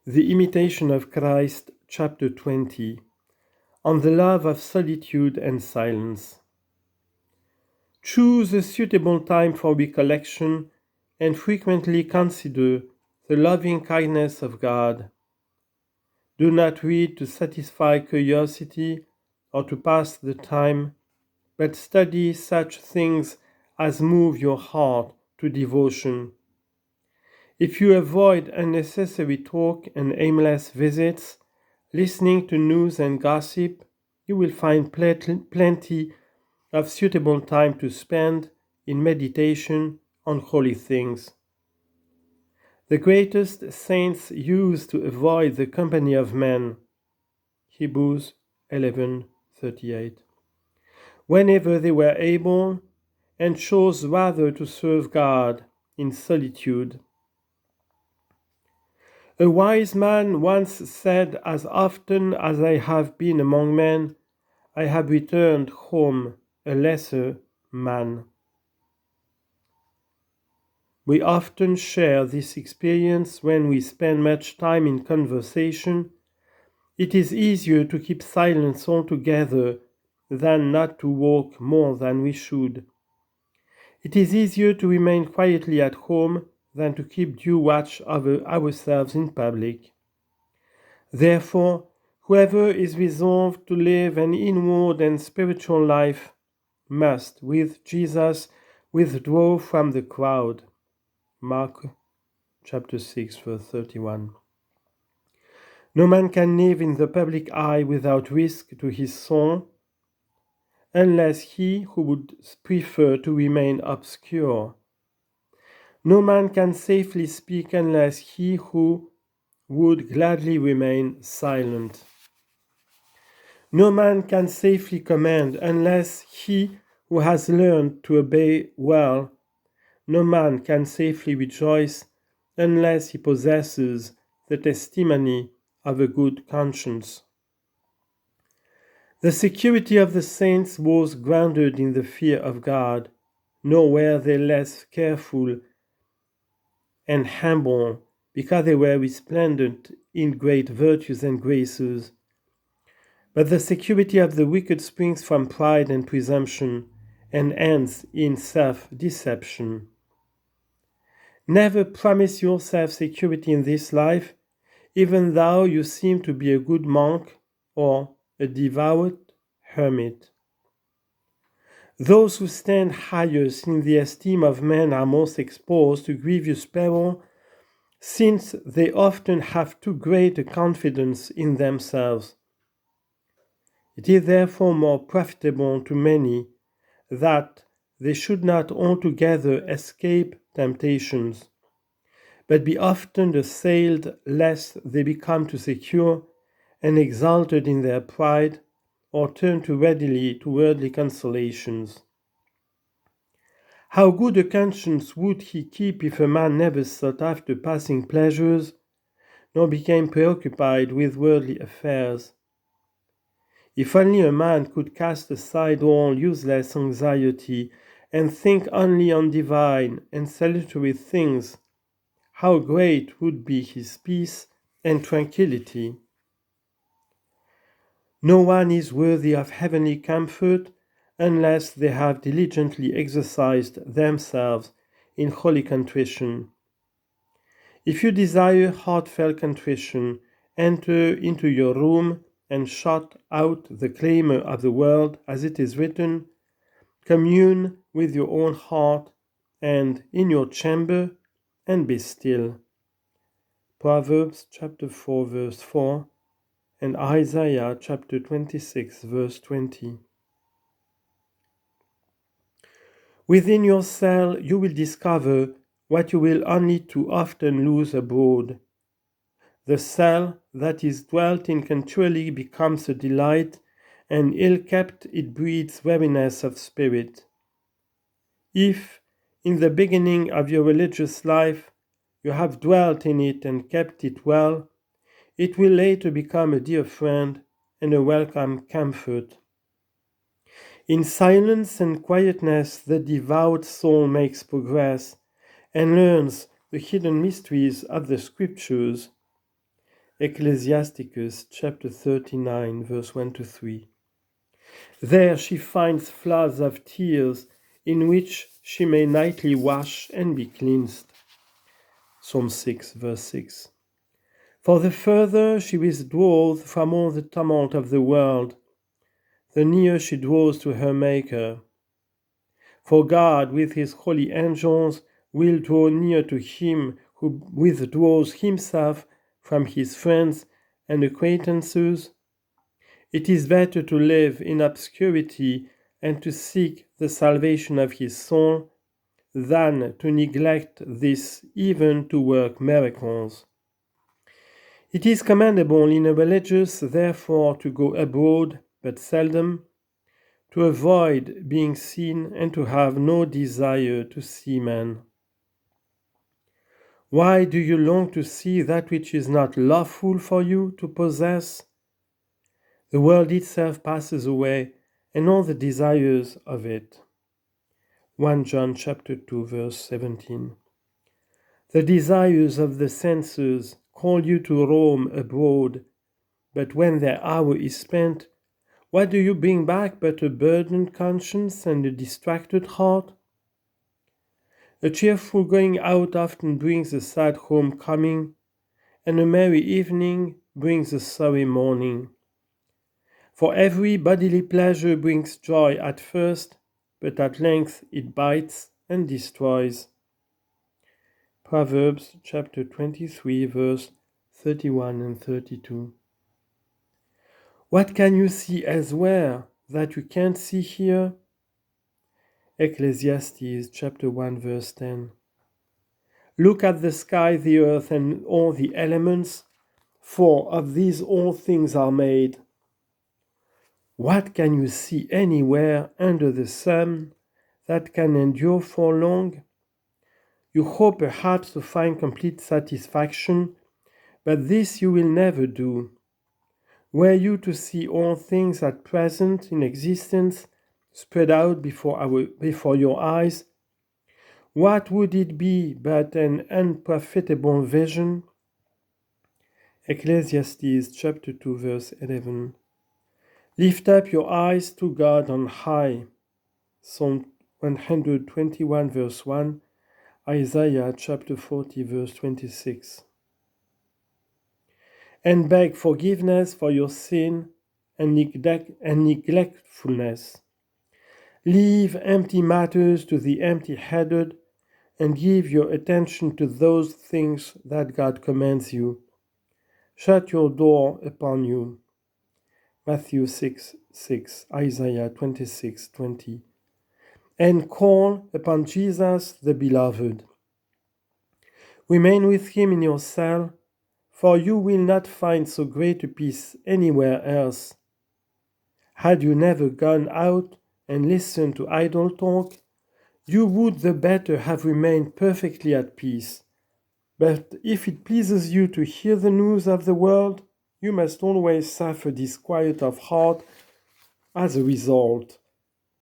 The Imitation of Christ, Chapter 20, on the love of solitude and silence. Choose a suitable time for recollection and frequently consider the loving kindness of God. Do not read to satisfy curiosity or to pass the time, but study such things as move your heart to devotion. If you avoid unnecessary talk and aimless visits, listening to news and gossip, you will find plenty of suitable time to spend in meditation on holy things. The greatest saints used to avoid the company of men. Hebrews 11:38. Whenever they were able, and chose rather to serve God in solitude. A wise man once said, "As often as I have been among men, I have returned home a lesser man." We often share this experience when we spend much time in conversation. It is easier to keep silence altogether than not to walk more than we should. It is easier to remain quietly at home than to keep due watch over ourselves in public. Therefore, whoever is resolved to live an inward and spiritual life must, with Jesus, withdraw from the crowd. Mark chapter 6, verse 31. No man can live in the public eye without risk to his soul, unless he who would prefer to remain obscure. No man can safely speak unless he who would gladly remain silent. No man can safely command unless he who has learned to obey well. No man can safely rejoice unless he possesses the testimony of a good conscience. The security of the saints was grounded in the fear of God, nor were they less careful and humble because they were resplendent in great virtues and graces. But the security of the wicked springs from pride and presumption and ends in self-deception. Never promise yourself security in this life, even though you seem to be a good monk or a devout hermit. Those who stand highest in the esteem of men are most exposed to grievous peril, since they often have too great a confidence in themselves. It is therefore more profitable to many that they should not altogether escape temptations, but be often assailed lest they become too secure and exalted in their pride, or turn too readily to worldly consolations. How good a conscience would he keep if a man never sought after passing pleasures, nor became preoccupied with worldly affairs? If only a man could cast aside all useless anxiety and think only on divine and salutary things, how great would be his peace and tranquility. No one is worthy of heavenly comfort unless they have diligently exercised themselves in holy contrition. If you desire heartfelt contrition, enter into your room and shut out the clamor of the world, as it is written, commune with your own heart, and in your chamber, and be still. Proverbs chapter 4, verse 4, and Isaiah chapter 26, verse 20. Within your cell you will discover what you will only too often lose abroad. The cell that is dwelt in continually becomes a delight, and ill-kept it breeds weariness of spirit. If, in the beginning of your religious life, you have dwelt in it and kept it well, it will later become a dear friend and a welcome comfort. In silence and quietness, the devout soul makes progress and learns the hidden mysteries of the Scriptures. Ecclesiasticus chapter 39, verse 1 to 3. There she finds floods of tears in which she may nightly wash and be cleansed. Psalm 6, verse 6. For the further she withdraws from all the tumult of the world, the nearer she draws to her Maker. For God, with his holy angels, will draw near to him who withdraws himself from his friends and acquaintances. It is better to live in obscurity and to seek the salvation of his soul than to neglect this, even to work miracles. It is commendable in a religious, therefore, to go abroad, but seldom, to avoid being seen, and to have no desire to see men. Why do you long to see that which is not lawful for you to possess? The world itself passes away, and all the desires of it. 1 John chapter 2, verse 17. The desires of the senses call you to roam abroad, but when their hour is spent, what do you bring back but a burdened conscience and a distracted heart? A cheerful going out often brings a sad homecoming, and a merry evening brings a sorry morning. For every bodily pleasure brings joy at first, but at length it bites and destroys. Proverbs chapter 23, verse 31 and 32. What can you see elsewhere that you can't see here? Ecclesiastes chapter 1, verse 10. Look at the sky, the earth, and all the elements, for of these all things are made. What can you see anywhere under the sun that can endure for long? You hope perhaps to find complete satisfaction, but this you will never do. Were you to see all things at present in existence spread out before your eyes, what would it be but an unprofitable vision? Ecclesiastes chapter 2, verse 11. Lift up your eyes to God on high. Psalm 121, verse 1. Isaiah chapter 40, verse 26. And beg forgiveness for your sin and neglectfulness. Leave empty matters to the empty-headed and give your attention to those things that God commands you. Shut your door upon you. Matthew 6:6, Isaiah 26:20. And call upon Jesus the Beloved. Remain with him in your cell, for you will not find so great a peace anywhere else. Had you never gone out and listened to idle talk, you would the better have remained perfectly at peace. But if it pleases you to hear the news of the world, you must always suffer disquiet of heart as a result.